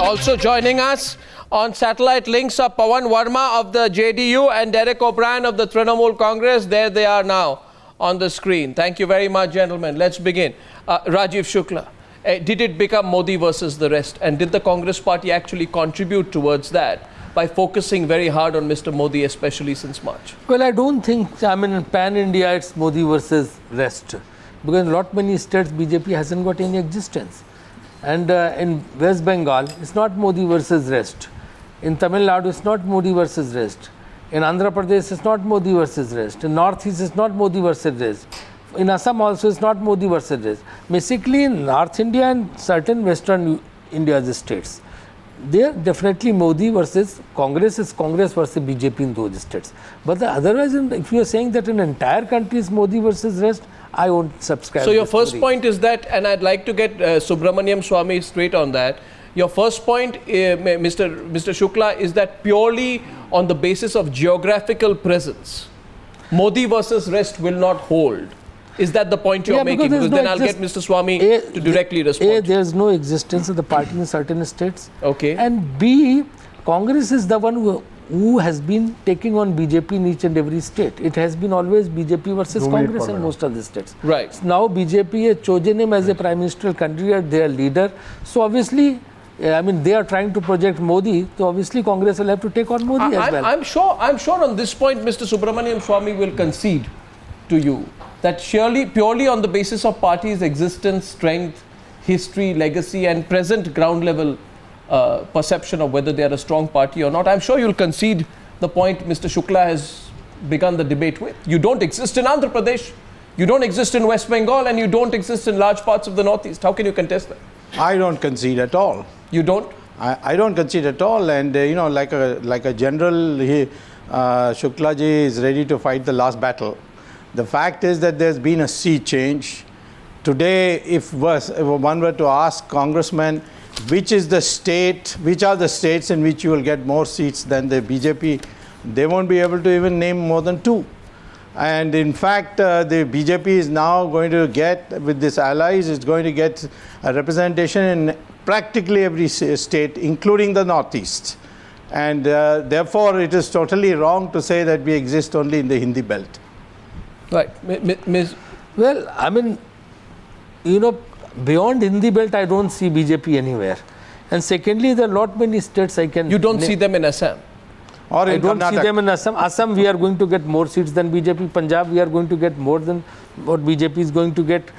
Also joining us on satellite links are Pawan Verma of the JDU and Derek O'Brien of the Trinamool Congress. There they are now on the screen. Thank you very much, gentlemen. Let's begin. Rajiv Shukla, did it become Modi versus the rest? And did the Congress party actually contribute towards that by focusing very hard on Mr. Modi, especially since March? Well, I don't think, in pan-India, it's Modi versus rest. Because in lot many states, BJP hasn't got any existence. And in West Bengal, it's not Modi versus rest. In Tamil Nadu, it's not Modi versus rest. In Andhra Pradesh, it's not Modi versus rest. In Northeast, it's not Modi versus rest. In Assam also, it's not Modi versus rest. Basically, in North India and certain Western India's states, there definitely Modi versus Congress is Congress versus BJP in those states. But otherwise, if you are saying that an entire country is Modi versus rest, I won't subscribe. So your first point is that, and I'd like to get Subramaniam Swamy straight on that. Your first point, Mr. Shukla, is that purely on the basis of geographical presence, Modi versus rest will not hold. Is that the point you're making? Because then I'll get Mr. Swamy to directly respond. A, there's no existence of the party in certain states. Okay. And B, Congress is the one who has been taking on BJP in each and every state. It has been always BJP versus Congress in most of the states. Right. Now BJP has chosen him as a prime ministerial candidate, their leader. So obviously, they are trying to project Modi. So obviously, Congress will have to take on Modi as well. I'm sure on this point, Mr. Subramaniam Swamy will concede to you that surely, purely on the basis of party's existence, strength, history, legacy, and present ground level perception of whether they are a strong party or not, I'm sure you'll concede the point Mr. Shukla has begun the debate with. You don't exist in Andhra Pradesh, you don't exist in West Bengal, and you don't exist in large parts of the Northeast. How can you contest that? I don't concede at all. You don't? I don't concede at all. And like a general, Shukla ji is ready to fight the last battle. The fact is that there's been a sea change. Today, if one were to ask congressmen, which are the states in which you will get more seats than the BJP, they won't be able to even name more than 2. And in fact, the BJP is now going to get, with this allies, is going to get a representation in practically every state, including the Northeast. And therefore, it is totally wrong to say that we exist only in the Hindi belt. Right. Ms. Well, beyond Hindi belt, I don't see BJP anywhere. And secondly, there are lot many states I can... You don't see them in Assam? Or in I don't Karnataka. see them in Assam. Assam, we are going to get more seats than BJP. Punjab, we are going to get more than what BJP is going to get.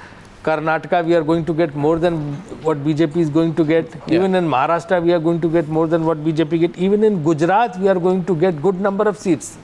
Karnataka, we are going to get more than what BJP is going to get. Yeah. Even in Maharashtra, we are going to get more than what BJP get. Even in Gujarat, we are going to get good number of seats.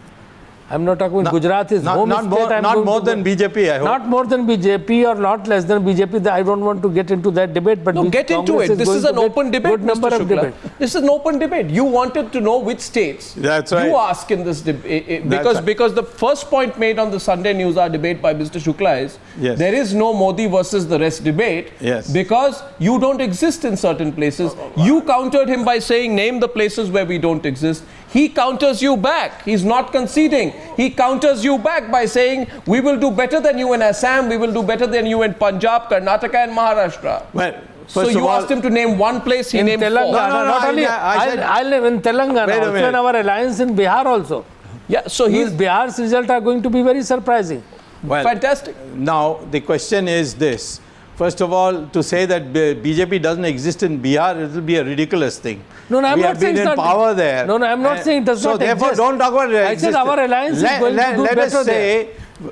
I'm not talking about Gujarat is home state. Not more than BJP, I hope. Not more than BJP or not less than BJP. I don't want to get into that debate. But no, get into it. This is an open debate, Mr. Shukla. This is an open debate. You wanted to know which states. That's right. You ask in this debate. Because the first point made on the Sunday News Hour debate by Mr. Shukla is there is no Modi versus the rest debate because you don't exist in certain places. You countered him by saying, name the places where we don't exist. He counters you back. He's not conceding. He counters you back by saying, we will do better than you in Assam, we will do better than you in Punjab, Karnataka and Maharashtra. Well, so you asked him to name one place, he named Telangana, 4. I'll live in Telangana, also in our alliance in Bihar also. Yeah, so Bihar's results are going to be very surprising. Well, fantastic. Now, the question is this. First of all, to say that BJP doesn't exist in Bihar, it will be a ridiculous thing. No, I'm not saying we have been in power there. No, I'm not saying it does not exist. So therefore, don't talk about I said our alliance is going to do better there.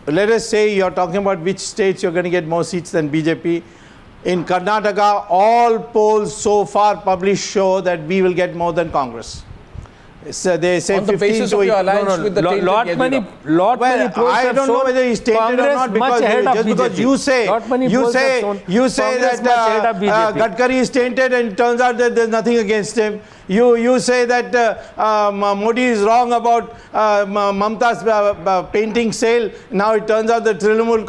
Let us say you're talking about which states you're going to get more seats than BJP. In Karnataka, all polls so far published show that we will get more than Congress. So they say on the basis of your alliance with the lot many polls I don't know whether he's tainted or not, because just because you say that Gadkari is tainted and it turns out that there's nothing against him. You say that Modi is wrong about Mamta's painting sale. Now it turns out that Trinamool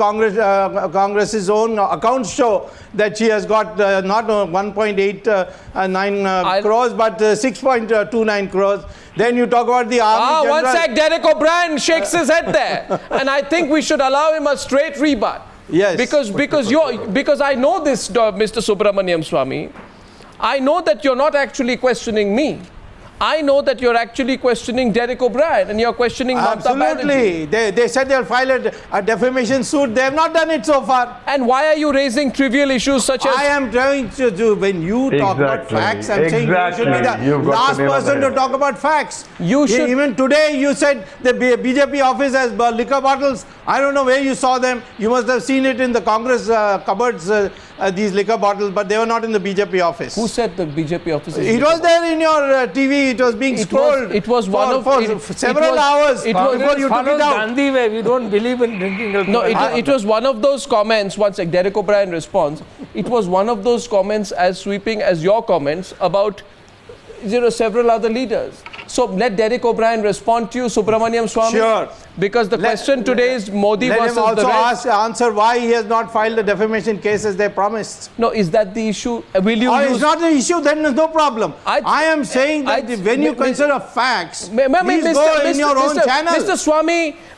Congress's own accounts show that she has got not 1.89 crores but 6.29 crores. Then you talk about the army general. One sec, Derek O'Brien shakes his head there. And I think we should allow him a straight rebut. Yes. Because I know this, Mr. Subramaniam Swamy. I know that you're not actually questioning me. I know that you're actually questioning Derek O'Brien and you're questioning Mamta Banerjee. Absolutely. They said they'll file a defamation suit. They have not done it so far. And why are you raising trivial issues such as... I am trying to do, when you talk about facts, I'm saying you should be the last person to talk about facts. You should... Even today you said the BJP office has liquor bottles. I don't know where you saw them. You must have seen it in the Congress cupboards, these liquor bottles, but they were not in the BJP office. Who said the BJP office is... It was there in your TV. It was being scrolled. It was one of... For several hours before you took it out. Gandhi way. We don't believe in drinking alcohol. No, it was one of those comments, once like Derek O'Brien responds, it was one of those comments as sweeping as your comments about several other leaders. So let Derek O'Brien respond to you, Subramaniam Swamy. Sure. Because the question today is Modi versus the rest. Let him also answer why he has not filed a defamation case as they promised. No, is that the issue? Will you use... It's not the issue, then there's no problem. I am saying that when you consider facts, please go in your own channel. Mr.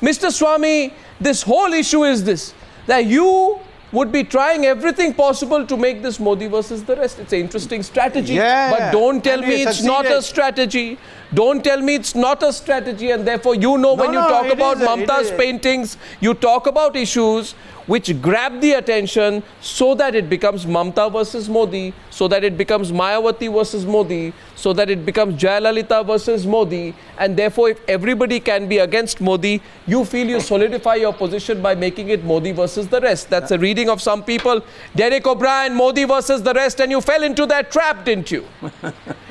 Swamy, this whole issue is this, that you would be trying everything possible to make this Modi versus the rest. It's an interesting strategy. But don't tell me it's not a strategy. Don't tell me it's not a strategy, and therefore you know when you talk about Mamta's paintings, you talk about issues which grab the attention so that it becomes Mamta versus Modi, so that it becomes Mayawati versus Modi, so that it becomes Jayalalitha versus Modi, and therefore if everybody can be against Modi, you feel you solidify your position by making it Modi versus the rest. That's a reading of some people. Derek O'Brien, Modi versus the rest, and you fell into that trap, didn't you?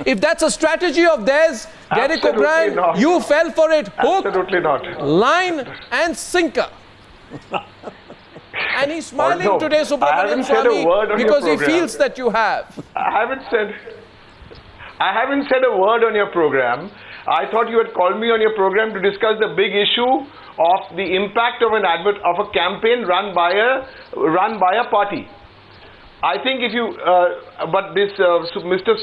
If that's a strategy of theirs, Derek O'Brien, you fell for it. Hook, line and sinker. And he's smiling today, Subramaniam Swamy, because he feels that you have. I haven't said a word on your program. I thought you had called me on your program to discuss the big issue of the impact of a campaign run by a party. I think if you, but this Mr.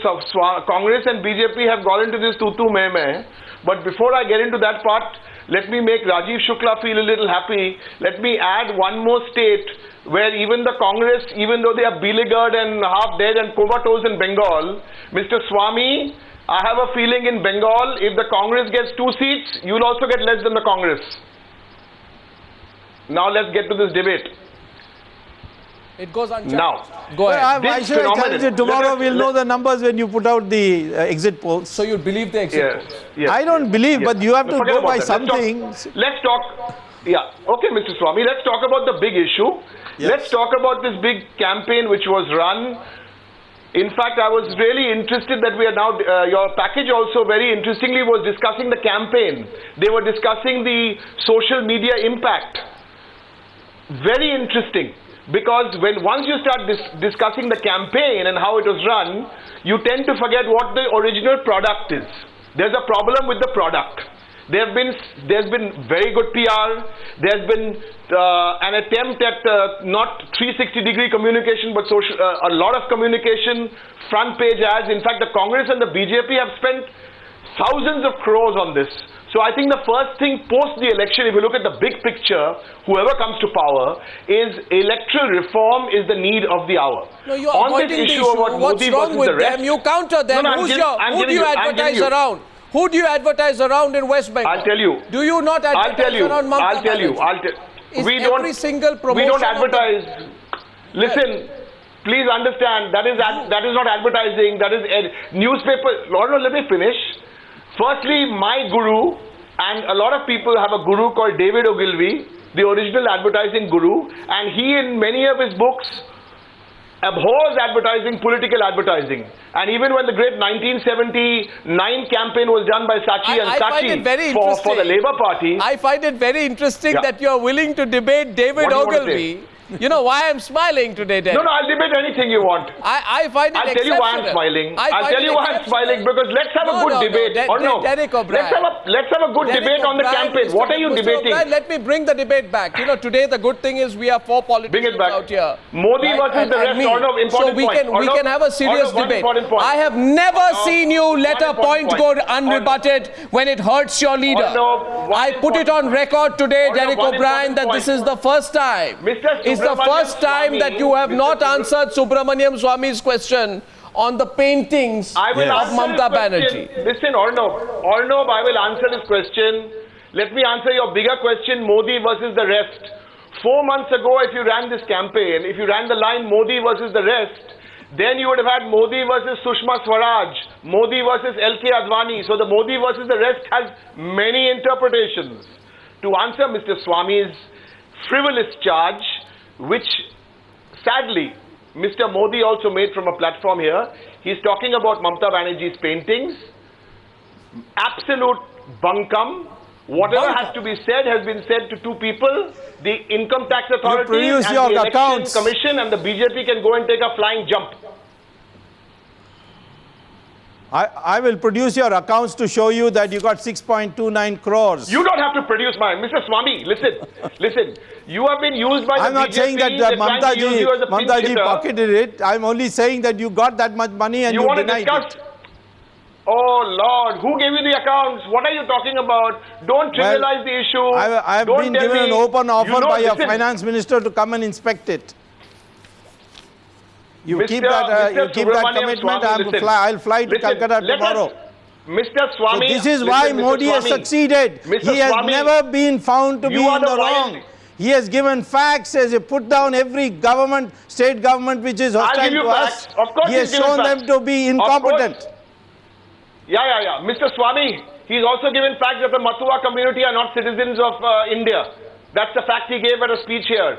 Congress and BJP have gone into this tutu meh. But before I get into that part, let me make Rajiv Shukla feel a little happy. Let me add one more state where even the Congress, even though they are beleaguered and half dead and comatose in Bengal, Mr. Swamy, I have a feeling in Bengal, if the Congress gets 2 seats, you'll also get less than the Congress. Now let's get to this debate. It goes on. Now, go ahead. Why should I challenge it? Tomorrow we'll know the numbers when you put out the exit polls. So you believe the exit polls? Yes. I don't believe, but you have to go by something. Let's talk. Yeah. Okay, Mr. Swamy. Let's talk about the big issue. Yes. Let's talk about this big campaign which was run. In fact, I was really interested that we are now, your package also very interestingly was discussing the campaign. They were discussing the social media impact. Very interesting. Because once you start discussing the campaign and how it was run, you tend to forget what the original product is. There's a problem with the product. There's been very good PR. There's been an attempt at not 360-degree communication, but a lot of communication, front page ads. In fact, the Congress and the BJP have spent thousands of crores on this. So I think the first thing post the election, if you look at the big picture, whoever comes to power, is electoral reform is the need of the hour. No, you're avoiding the issue. What's wrong with them? You counter them. Who do you advertise around? Who do you advertise around in West Bengal? I'll tell you. Do you not advertise around Mamta Banerjee? We don't advertise. Listen, please understand, that is not advertising, that is newspaper. No, let me finish. Firstly, my guru, and a lot of people have a guru called David Ogilvy, the original advertising guru, and he in many of his books abhors advertising, political advertising. And even when the great 1979 campaign was done by Saatchi for the Labour Party. I find it very interesting that you are willing to debate David Ogilvy. You know why I'm smiling today, Derek? No, I'll debate anything you want. I find it I'll tell you why I'm smiling. I'll tell you why I'm smiling, because let's have a good debate. Derek O'Brien. Let's have a good debate on the campaign. What are you debating? Let me bring the debate back. You know, today the good thing is we have 4 politicians out here. Modi versus the rest. So we can have a serious debate. I have never seen you let a point go unrebutted when it hurts your leader. I put it on record today, Derek O'Brien, that this is the first time. It's the first time that you have not answered Subramaniam Swamy's question on the paintings I will of answer Mamata this question. Banerjee. Listen, Arnob, I will answer this question. Let me answer your bigger question, Modi versus the rest. 4 months ago, if you ran this campaign, if you ran the line Modi versus the rest, then you would have had Modi versus Sushma Swaraj, Modi versus LK Advani. So the Modi versus the rest has many interpretations. To answer Mr. Swami's frivolous charge, which sadly Mr. Modi also made from a platform here, he's talking about Mamata Banerjee's paintings. Absolute bunkum. Whatever has to be said has been said to two people, the Income Tax Authority produce and your the Election accounts. Commission, and the BJP can go and take a flying jump. I will produce your accounts to show you that you got 6.29 crores. You don't have to produce mine. Mr. Swami, listen. You have been used by I'm the not BJP. saying that They're trying to use you as a pinch Mamataji hitter. pocketed it. I'm only saying that you got that much money and You you want to denied discuss? it. Oh Lord, who gave you the accounts? What are you talking about? Don't trivialize the issue. I have Don't been tell given me- an open offer You know, by a listen, finance minister to come and inspect it. You Mr. keep that, Mr. you keep that Subramaniam commitment. Swami, listen. I'll fly to Listen, Calcutta let us- tomorrow. Mr. So Swami, this is listen, why Mr. Modi has Swami. succeeded. Mr. He has Swami, never been found to be you are in the the wild- wrong. He has given facts, as he put down every government, state government which is I'll hostile give you to facts. us. Of course He has he's given shown them facts. to be Of course. incompetent. Yeah. Mr. Swami, he's also given fact that the Matua community are not citizens of India. That's the fact he gave at a speech here.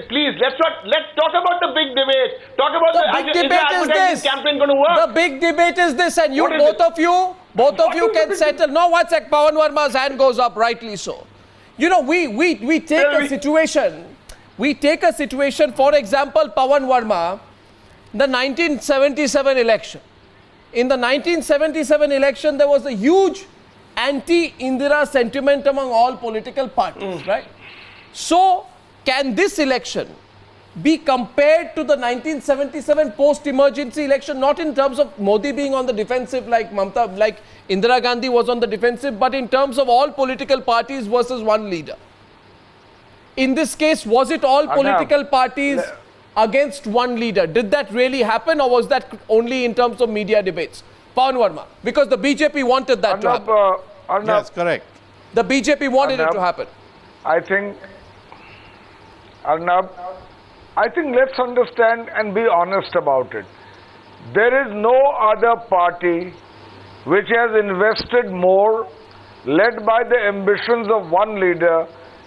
Please, let's talk about the big debate. Talk about The big is the debate is advertising this. campaign going to work? The big debate is this, and you, What is both it? of you What can is the big settle. No, one sec. Pawan Verma's hand goes up, rightly so. You know, we take Tell a me. situation. We take a situation, for example, Pawan Verma, the 1977 election. In the 1977 election, there was a huge anti-Indira sentiment among all political parties, right? So, can this election be compared to the 1977 post-emergency election, not in terms of Modi being on the defensive like Mamata, like Indira Gandhi was on the defensive, but in terms of all political parties versus one leader? In this case, was it all political parties against one leader? Did that really happen, or was that only in terms of media debates? Pawan Verma, because the BJP wanted that to happen. Arnab, Yes, correct. The BJP wanted it Arnab. to happen. I think, Arnab, let's understand and be honest about it. There is no other party which has invested more, led by the ambitions of one leader,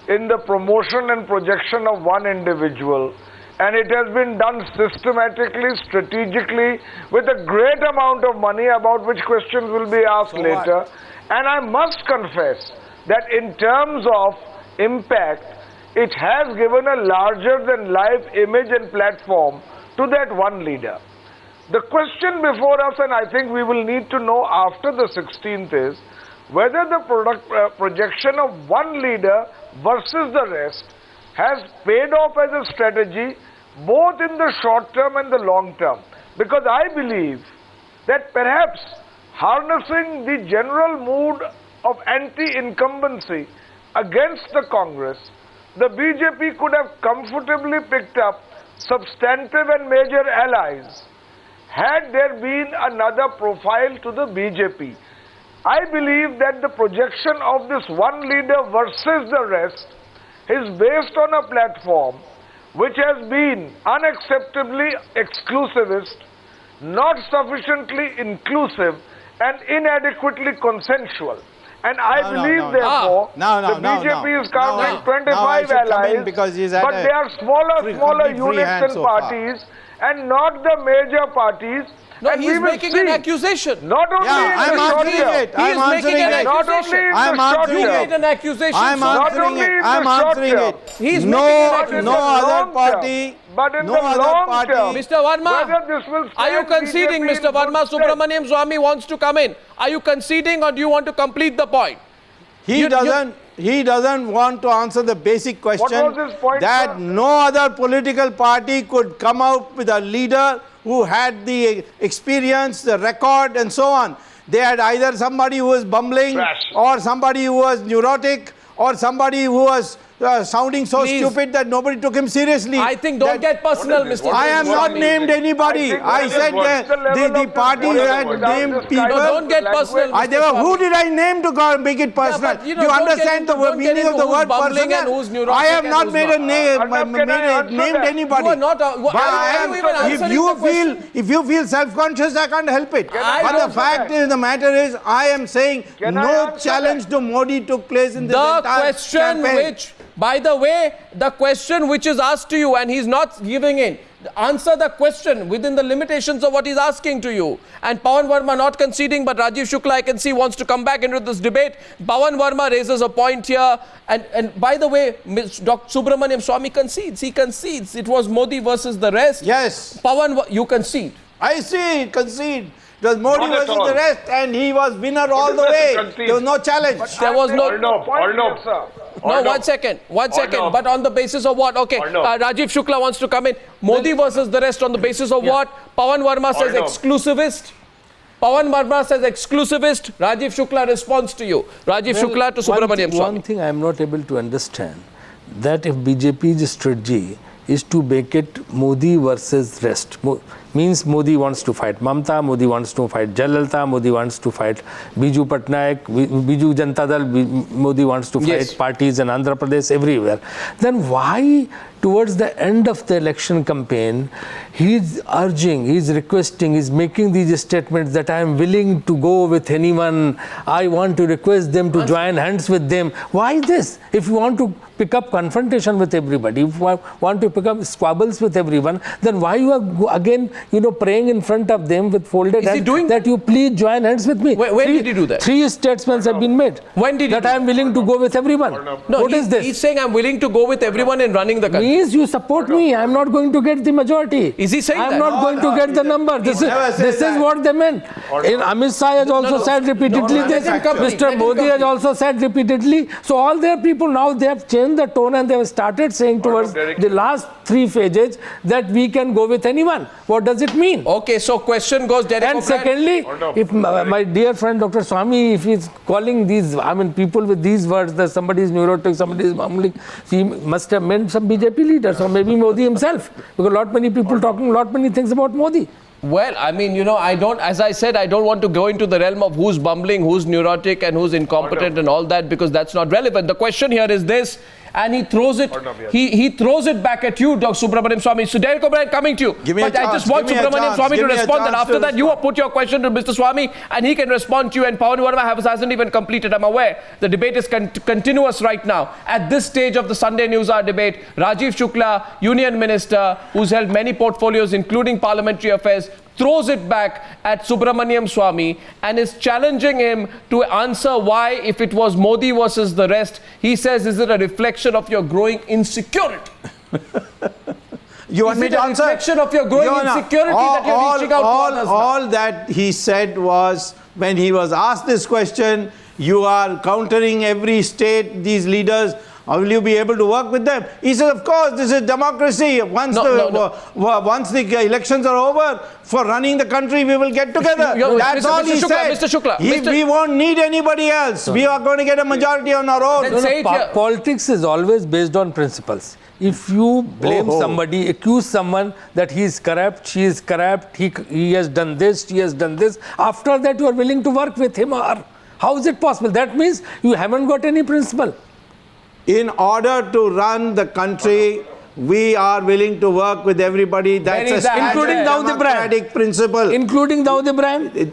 in the promotion and projection of one individual. And it has been done systematically, strategically, with a great amount of money, about which questions will be asked later. And I must confess that in terms of impact, it has given a larger than life image and platform to that one leader. The question before us, and I think we will need to know after the 16th, is whether the projection of one leader versus the rest has paid off as a strategy, both in the short term and the long term. Because I believe that perhaps harnessing the general mood of anti-incumbency against the Congress, the BJP could have comfortably picked up substantive and major allies had there been another profile to the BJP. I believe that the projection of this one leader versus the rest is based on a platform which has been unacceptably exclusivist, not sufficiently inclusive, and inadequately consensual. And I believe, therefore, the BJP is counting 25 allies, but they are smaller units and parties, and not the major parties. No, and he's we will making see, an accusation. not only Yeah, in I'm the short answering term, it. He is I'm making answering an it. not accusation. only in I'm the short answering You term, made an accusation. I'm so- Not answering only it. in the I'm short answering term. it. He's no, making an But in accusation. no the other long party. term, but in no the other long party. term, Mr. Verma, whether this will are you stand conceding, BJP Mr. in Verma? good stead. Subramaniam Swami wants to come in. Are you conceding, or do you want to complete the point? He doesn't want to answer the basic question was his point, that sir? no other political party could come out with a leader who had the experience, the record, and so on. They had either somebody who was bumbling, Trash. or somebody who was neurotic, or somebody who was sounding so Please. stupid that nobody took him seriously. I think don't get personal, What is Mr. this? I am not Swami. named anybody. I said the parties had named people. No, don't get personal. Who did I name to make it personal? but, you Do know, you don't understand get into- the don't get meaning of into the word who's bumbling and who's personal? neurotic I have and not who's made not. a name, Arnab, can I answer named that? anybody. You are not. But if you feel self-conscious, I can't help it. I But the don't- fact is, the matter is, I am saying Can I no answer challenge to Modi took place in this The entire question campaign. which, by the way, the question which is asked to you and he's not giving in. Answer the question within the limitations of what he's asking to you. And Pawan Verma not conceding, but Rajiv Shukla, I can see, wants to come back into this debate. Pawan Verma raises a point here. And by the way, Dr. Subramaniam Swami concedes. He concedes. It was Modi versus the rest. Yes. Pawan, you concede. I see, concede. It was Modi Not at versus all. the rest, and he was winner all is the that to way. concede? There was no challenge. There was no... Arnab. No, Arnab. one second. Arnab. But on the basis of what? Okay, Arnab. Rajiv Shukla wants to come in. Modi versus the rest on the basis of what? Pawan Verma says Arnab. exclusivist. Pawan Verma says exclusivist. Rajiv Shukla responds to you. Rajiv Shukla to Subramaniam Swami. One thing I am not able to understand, that if BJP's strategy is to make it Modi versus rest, means Modi wants to fight Mamta, Modi wants to fight Jayalalitha, Modi wants to fight Biju Patnaik, Biju Janata Dal, Modi wants to fight Yes. parties in Andhra Pradesh, everywhere. Then why towards the end of the election campaign, he's urging, he's requesting, he's making these statements that I am willing to go with anyone, I want to request them to join hands with them. Why this? If you want to pick up confrontation with everybody, if you want to pick up squabbles with everyone, then why you are again, praying in front of them with folded Is he hands doing that you please join hands with me? When did he do that? 3 statements have been made. When did he that do I am willing to go with everyone. No, What is this? He's saying I'm willing to go with everyone in running the country. Means you support me. I am not going to get the majority. Is he saying I am that? not going to get the number. This is what they meant. In Amit Shah has also said repeatedly this. let him complete. Let Mr. him Modi has complete. also said repeatedly. So all their people now they have changed the tone and they have started saying towards the last 3 phases that we can go with anyone. What does it mean? Okay, so question goes Derek And O'Brien. secondly, if my dear friend Dr. Swami, if he's calling these, people with these words, that somebody is neurotic, somebody is mumbling, he must have meant some BJP leaders or maybe Modi himself, because lot many people talking lot many things about Modi. Well, I don't, as I said, I don't want to go into the realm of who's bumbling, who's neurotic, and who's incompetent and all that, because that's not relevant. The question here is this, and he throws it, he throws it back at you, Dr. Subramaniam Swami. So Derek O'Brien coming to you. Give me a but I chance, just want give me a Subramaniam chance, Swami to give me a respond, and chance after to that you respond. put your question to Mr. Swami, and he can respond to you, and Pawan Verma hasn't even completed. I'm aware. The debate is continuous right now. At this stage of the Sunday News Hour debate, Rajiv Shukla, Union Minister, who's held many portfolios, including parliamentary affairs, throws it back at Subramaniam Swami and is challenging him to answer why, if it was Modi versus the rest, he says, is it a reflection of your growing insecurity? You want Is me it to a answer? reflection of your growing insecurity that you're reaching out to others now? All that he said was, when he was asked this question, you are countering every state, these leaders, how will you be able to work with them? He said, of course, this is democracy. Once the elections are over, for running the country, we will get together. That's all he said. Mr. Shukla, We won't need anybody else. We are going to get a majority on our own. Then say it here. Politics is always based on principles. If you blame somebody, accuse someone that he is corrupt, she is corrupt, he has done this, she has done this, after that you are willing to work with him or her. How is it possible? That means you haven't got any principle. In order to run the country, we are willing to work with everybody. That's a Including Dawood Ibrahim. democratic principle. Including Dawood Ibrahim.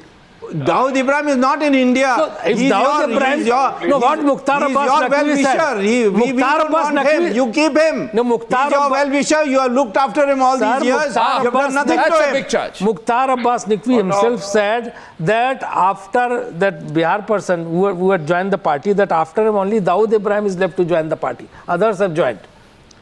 Dawood Ibrahim is not in India. So if Dawood Ibrahim, what Mukhtar Abbas Naqvi said. We don't want him. You keep him. No, Mukhtar He's your well-wisher. You have looked after him all these years. Mukhtar You have done nothing That's to a him. big charge. Mukhtar Abbas Naqvi himself said that after that Bihar person who had joined the party, that after him only Dawood Ibrahim is left to join the party. Others have joined.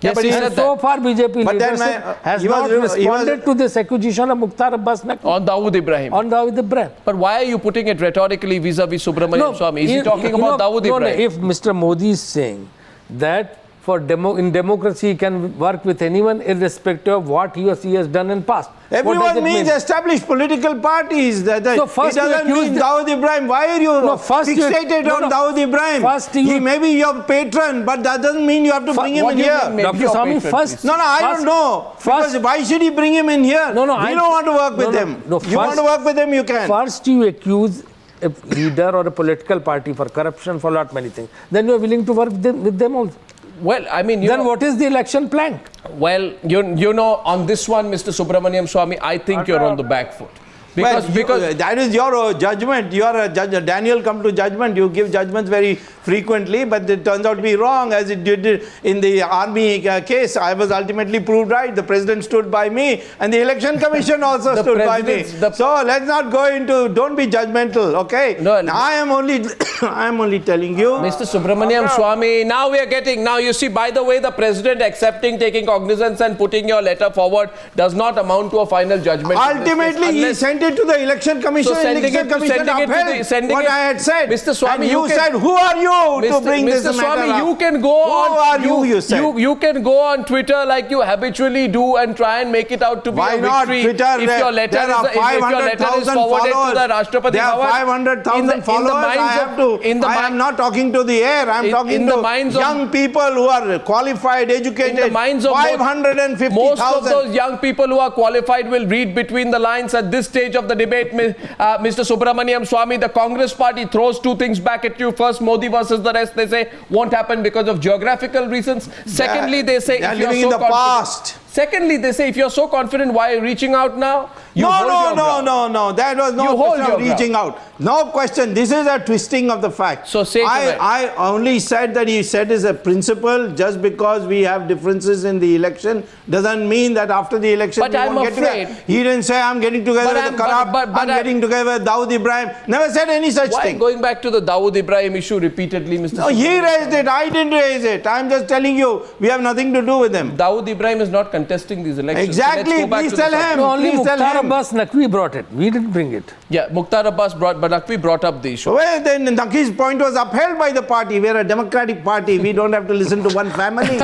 Yes, he said And so that. far BJP But then leadership has he was- not he was- responded to this accusation of Mukhtar Abbas Naqvi On Dawood Ibrahim. on Dawood Ibrahim. But why are you putting it rhetorically vis-a-vis Subramaniam Swami? Is he talking about Dawood no, Ibrahim? if Mr. Modi is saying that in democracy, he can work with anyone irrespective of what he or she has done in past. What does Everyone it means mean? established political parties. So first it you doesn't accuse mean the- Dawood Ibrahim. Why are you first you- fixated no, on no. Dawood Ibrahim? First you- He may be your patron, but that doesn't mean you have to bring him what in do you here. mean, maybe Dr. your Swami, patron, first- please? No, I First- don't know. first- Because why should he bring him in here? No, we don't want to work with him. No, You want to work with him, you can. First, you accuse a leader or a political party for corruption, for lot many things. Then you are willing to work with them also. Well, I mean, Then what is the election plank? well, you know, on this one, Mr. Subramaniam Swamy, I think you're on the back foot. Because that is your judgment. You are a judge. Daniel come to judgment. You give judgments very frequently, but it turns out to be wrong, as it did in the army case. I was ultimately proved right. The president stood by me, and the election commission also The stood by me. president's- So let's not go into. Don't be judgmental, okay? No, I am only, I am only telling you. Mr. Subramaniam Swamy, now we are getting, now you see, by the way, the president accepting, taking cognizance and putting your letter forward does not amount to a final judgment. in this case, Ultimately, he unless- sent it to the election commission. So and sending election it to- commission sending it to upheld the- sending what it- I had said. Mr. Swamy, and you you can- said, "Who are you to bring this Mr. matter Swamy, up?" you can go Who on. are you? You said. You can go on Twitter like you habitually do and try and make it out to be Why a not? victory. Twitter, if your letter there are is, if your letter is 500,000 forwarded followers. to the Rashtrapati There are Bhavan, 500,000 followers. I have to. I am not talking to the air. I am talking in the to minds of- young people who are qualified, educated. in the minds of 550,000. most of those young people who are qualified will read between the lines at this stage of the debate. Mr. Subramaniam Swamy, the Congress party throws two things back at you. First, Modi versus the rest, they say won't happen because of geographical reasons. Secondly, they say They are if you're living so in the confident- past. Secondly, they say if you're so confident, why are you reaching out now? You hold your ground. No. That was no You hold question of your reaching out. No question. This is a twisting of the facts. So say tonight. I only said that he said is a principle. Just because we have differences in the election doesn't mean that after the election But we I'm won't get afraid- together. He didn't say I'm getting together But with I'm- the corrupt. but I'm getting together with Dawood Ibrahim. Never said any such Why thing. going back to the Dawood Ibrahim issue repeatedly, Mr. No, he Subramaniam? raised it. I didn't raise it. I'm just telling you, we have nothing to do with him. Dawood Ibrahim is not contesting these elections. Exactly. So let's go back Please to the tell subject. him. No, only Please tell Mukhtar him. Abbas Naqvi brought it. We didn't bring it. Yeah, Mukhtar Abbas Naqvi brought up the issue. Well, then Naqi's point was upheld by the party. We are a democratic party. We don't have to listen to one family.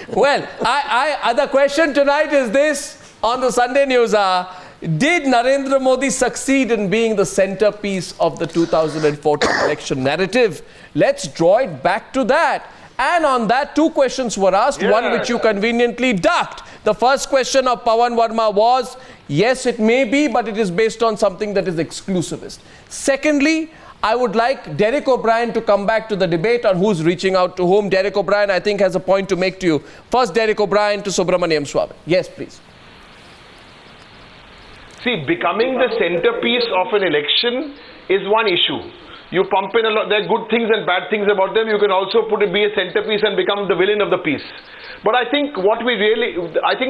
well, the question tonight is this on the Sunday News did Narendra Modi succeed in being the centerpiece of the 2014 election narrative? Let's draw it back to that. And on that, two questions were asked, one which you conveniently ducked. The first question of Pawan Verma was, yes, it may be, but it is based on something that is exclusivist. Secondly, I would like Derek O'Brien to come back to the debate on who's reaching out to whom. Derek O'Brien, I think, has a point to make to you. First, Derek O'Brien to Subramaniam Swamy. Yes, please. See, becoming the centerpiece of an election is one issue. You pump in a lot, there are good things and bad things about them. You can also be a centerpiece and become the villain of the piece. But I think what we really, I think